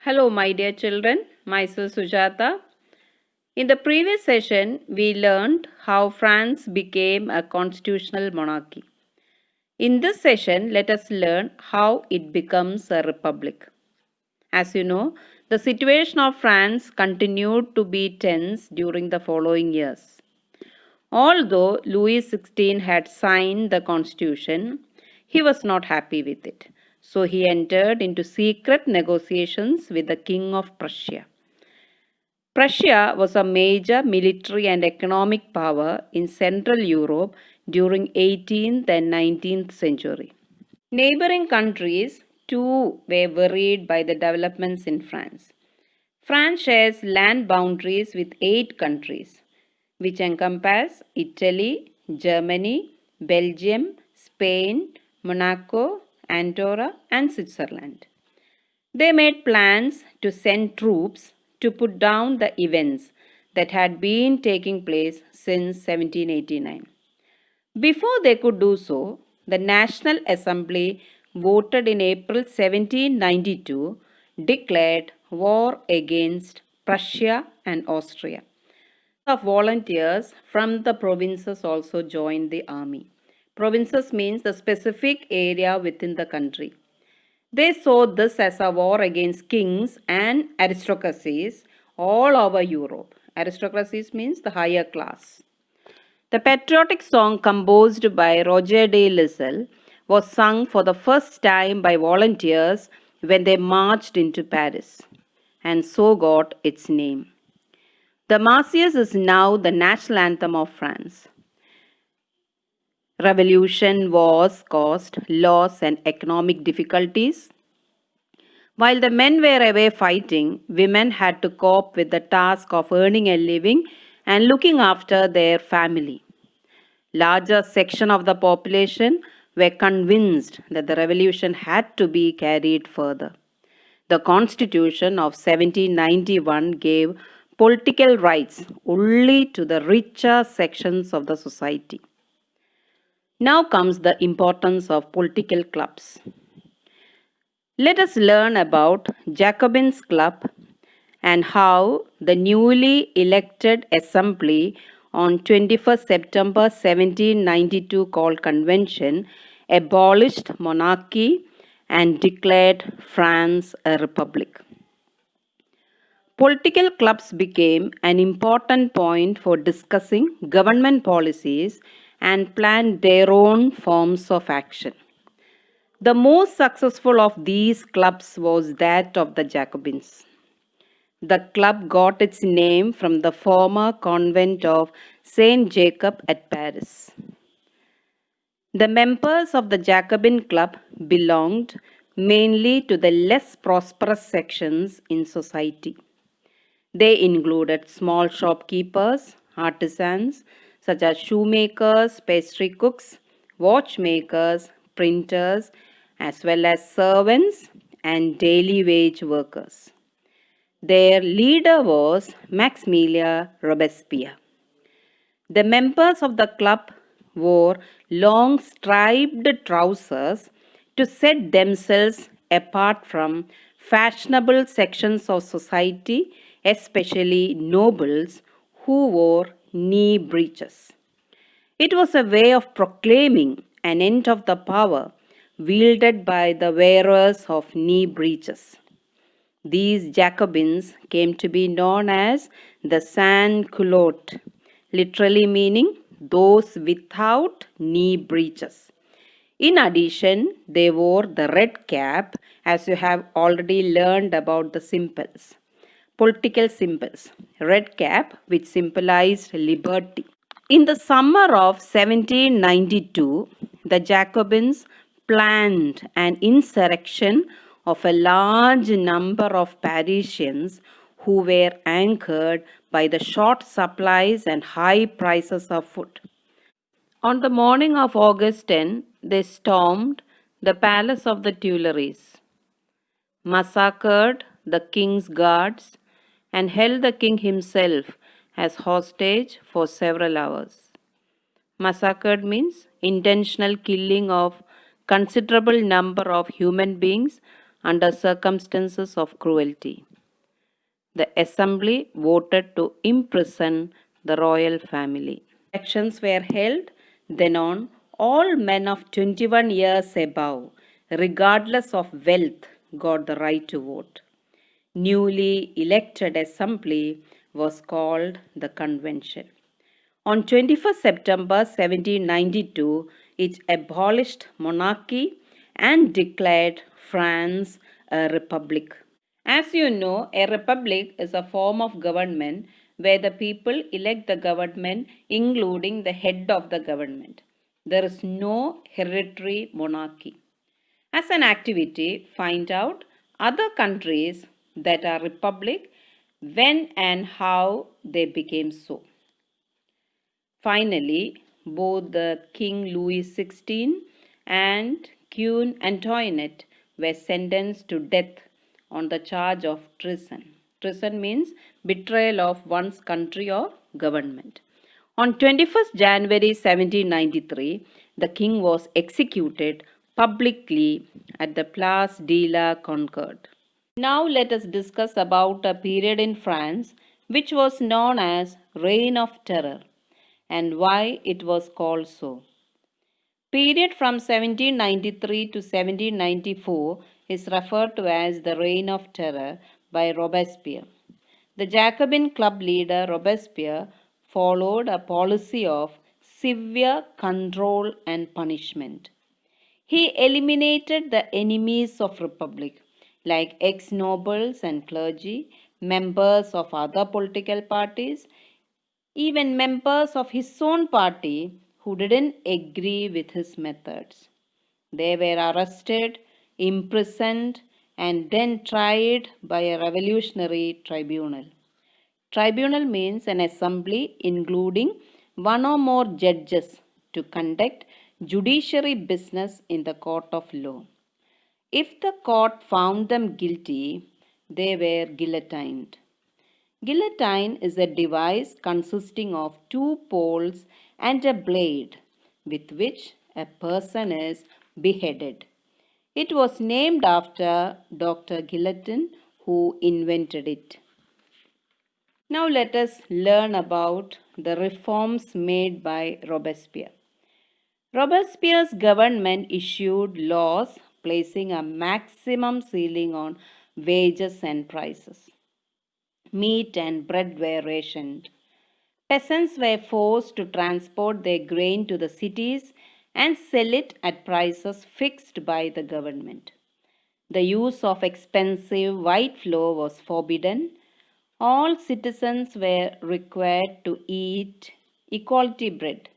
Hello, my dear children. Myself Sujata. In the previous session, we learned how France became a constitutional monarchy. In this session, let us learn how it becomes a republic. As you know, the situation of France continued to be tense during the following years. Although Louis XVI had signed the constitution, he was not happy with it. So he entered into secret negotiations with the King of Prussia. Prussia was a major military and economic power in Central Europe during 18th and 19th century. Neighboring countries too were worried by the developments in France. France shares land boundaries with 8 countries, which encompass Italy, Germany, Belgium, Spain, Monaco, Andorra, and Switzerland. They made plans to send troops to put down the events that had been taking place since 1789. Before they could do so, the National Assembly voted in April 1792 declared war against Prussia and Austria. Of volunteers from the provinces also joined the army. Provinces means the specific area within the country. They saw this as a war against kings and aristocracies all over Europe. Aristocracies means the higher class. The patriotic song composed by Roger de Lisle was sung for the first time by volunteers when they marched into Paris, and so got its name. The Marseillaise is now the national anthem of France. Revolution, wars caused loss and economic difficulties. While the men were away fighting, women had to cope with the task of earning a living and looking after their family. Larger section of the population were convinced that the revolution had to be carried further. The Constitution of 1791 gave political rights only to the richer sections of the society. Now comes the importance of political clubs. Let us learn about Jacobins Club and how the newly elected assembly on 21st September 1792 called convention abolished monarchy and declared France a republic. Political clubs became an important point for discussing government policies and planned their own forms of action. The most successful of these clubs was that of the Jacobins. The club got its name from the former convent of Saint Jacob at Paris. The members of the Jacobin Club belonged mainly to the less prosperous sections in society. They included small shopkeepers, artisans such as shoemakers, pastry cooks, watchmakers, printers, as well as servants and daily wage workers. Their leader was Maximilien Robespierre. The members of the club wore long striped trousers to set themselves apart from fashionable sections of society, especially nobles who wore knee breeches. It was a way of proclaiming an end of the power wielded by the wearers of knee breeches. These Jacobins came to be known as the Sandclot, literally meaning those without knee breeches. In addition, they wore the red cap, as you have already learned about the symbols. Political symbols. Red cap, which symbolized liberty. In the summer of 1792, the Jacobins planned an insurrection of a large number of Parisians who were anchored by the short supplies and high prices of food. On the morning of August 10, they stormed the palace of the Tuileries, massacred the king's guards, and held the king himself as hostage for several hours. Massacred means intentional killing of considerable number of human beings under circumstances of cruelty. The assembly voted to imprison the royal family. Elections were held then on all men of 21 years above, regardless of wealth, got the right to vote. Newly elected assembly was called the convention. On 21st September 1792, it abolished monarchy and declared France a republic. As you know, a republic is a form of government where the people elect the government, including the head of the government. There is no hereditary monarchy. As an activity, find out other countries that are republic, when and how they became so. Finally, both the King Louis XVI and Queen Antoinette were sentenced to death on the charge of treason. Treason means betrayal of one's country or government. On 21st January 1793, the king was executed publicly at the Place de la Concorde. Now let us discuss about a period in France which was known as Reign of Terror and why it was called so. Period from 1793 to 1794 is referred to as the Reign of Terror by Robespierre. The Jacobin Club leader Robespierre followed a policy of severe control and punishment. He eliminated the enemies of republic like ex-nobles and clergy, members of other political parties, even members of his own party who didn't agree with his methods. They were arrested, imprisoned, and then tried by a revolutionary tribunal. Tribunal means an assembly including one or more judges to conduct judiciary business in the court of law. If the court found them guilty, they were guillotined. Guillotine is a device consisting of two poles and a blade with which a person is beheaded. It was named after Dr. Guillotin, who invented it. Now let us learn about the reforms made by Robespierre. Robespierre's government issued laws placing a maximum ceiling on wages and prices. Meat and bread were rationed. Peasants were forced to transport their grain to the cities and sell it at prices fixed by the government. The use of expensive white flour was forbidden. All citizens were required to eat equality bread,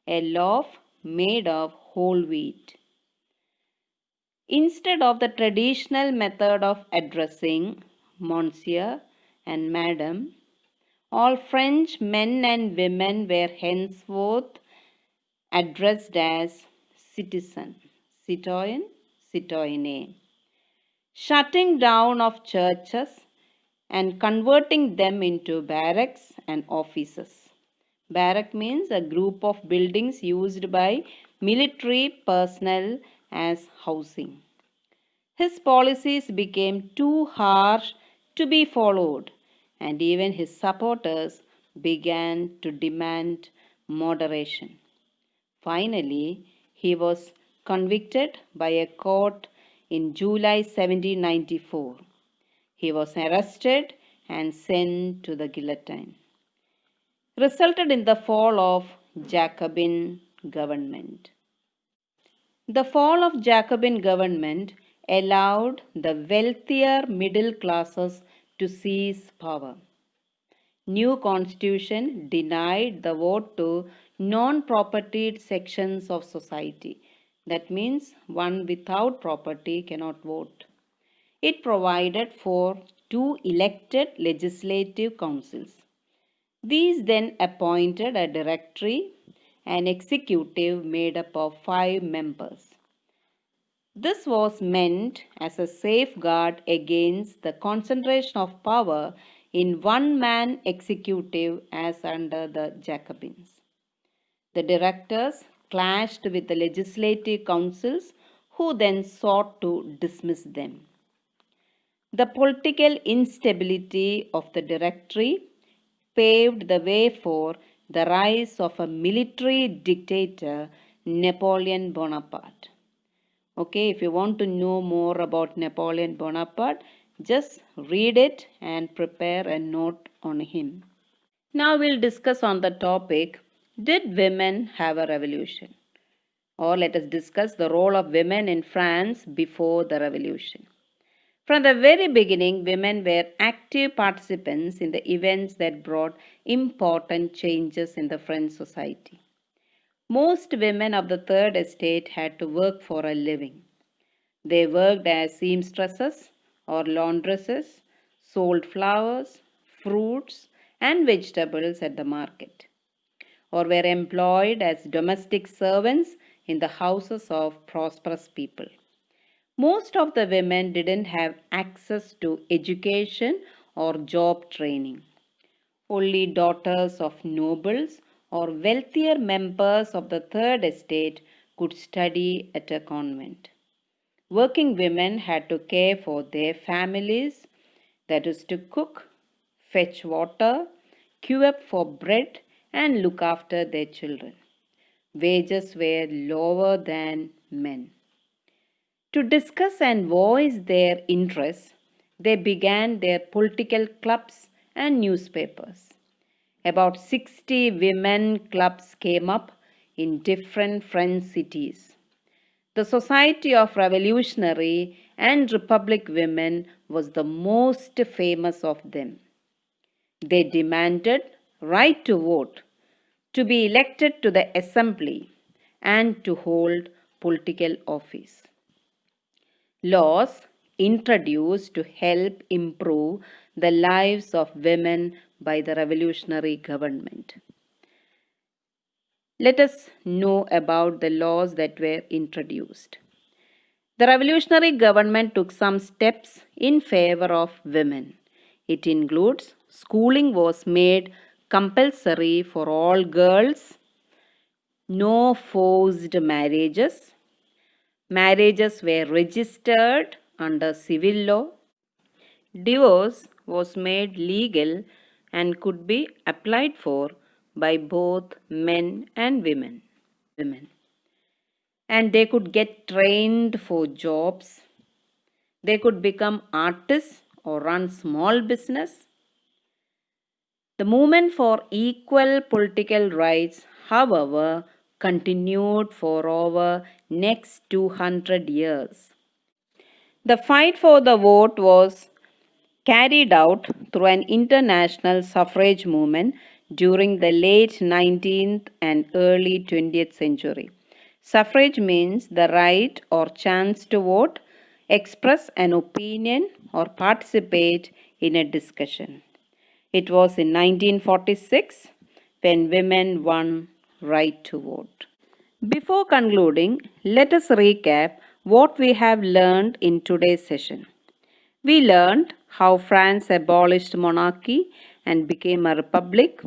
a loaf made of whole wheat. Instead of the traditional method of addressing Monsieur and Madame, all French men and women were henceforth addressed as citizen, citoyen, citoyenne. Shutting down of churches and converting them into barracks and offices. Barrack means a group of buildings used by military personnel as housing. His policies became too harsh to be followed, and even his supporters began to demand moderation. Finally, he was convicted by a court in July 1794. He was arrested and sent to the guillotine. Resulted in the fall of Jacobin government. The fall of Jacobin government allowed the wealthier middle classes to seize power. New constitution denied the vote to non-propertied sections of society. That means one without property cannot vote. It provided for two elected legislative councils. These then appointed a directory and executive made up of 5 members. This was meant as a safeguard against the concentration of power in one-man executive as under the Jacobins. The directors clashed with the legislative councils who then sought to dismiss them. The political instability of the Directory paved the way for the rise of a military dictator, Napoleon Bonaparte. Okay, if you want to know more about Napoleon Bonaparte, just read it and prepare a note on him. Now we'll discuss on the topic, did women have a revolution? Or let us discuss the role of women in France before the revolution. From the very beginning, women were active participants in the events that brought important changes in the French society. Most women of the Third Estate had to work for a living. They worked as seamstresses or laundresses, sold flowers, fruits, and vegetables at the market, or were employed as domestic servants in the houses of prosperous people. Most of the women didn't have access to education or job training. Only daughters of nobles or wealthier members of the Third Estate could study at a convent. Working women had to care for their families, that is, to cook, fetch water, queue up for bread, and look after their children. Wages were lower than men. To discuss and voice their interests, they began their political clubs and newspapers. About 60 women clubs came up in different French cities. The Society of Revolutionary and Republic Women was the most famous of them. They demanded right to vote, to be elected to the assembly, and to hold political office. Laws introduced to help improve the lives of women by the revolutionary government. Let us know about the laws that were introduced. The revolutionary government took some steps in favor of women. It includes schooling was made compulsory for all girls, no forced marriages, marriages were registered under civil law, divorce was made legal and could be applied for by both men and women. And they could get trained for jobs. They could become artists or run small business. The movement for equal political rights, however, continued for over next 200 years. The fight for the vote was carried out through an international suffrage movement during the late 19th and early 20th century. Suffrage means the right or chance to vote, express an opinion, or participate in a discussion. It was in 1946 when women won right to vote. Before concluding, let us recap what we have learned in today's session. We learned how France abolished monarchy and became a republic,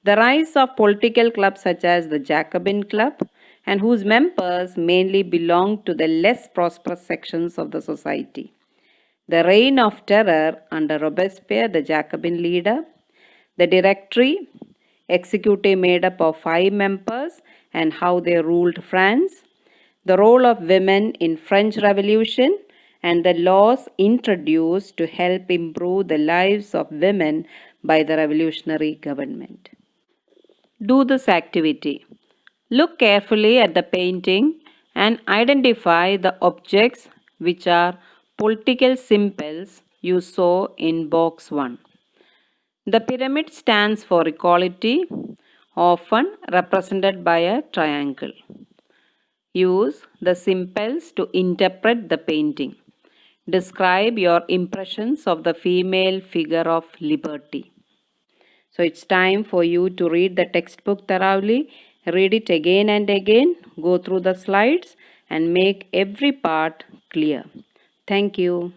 the rise of political clubs such as the Jacobin Club, and whose members mainly belonged to the less prosperous sections of the society, the reign of terror under Robespierre, the Jacobin leader, the Directory, executive made up of 5 members, and how they ruled France, the role of women in French Revolution, and the laws introduced to help improve the lives of women by the revolutionary government. Do this activity. Look carefully at the painting and identify the objects which are political symbols you saw in box 1. The pyramid stands for equality, often represented by a triangle. Use the symbols to interpret the painting. Describe your impressions of the female figure of liberty. So it's time for you to read the textbook thoroughly. Read it again and again. Go through the slides and make every part clear. Thank you.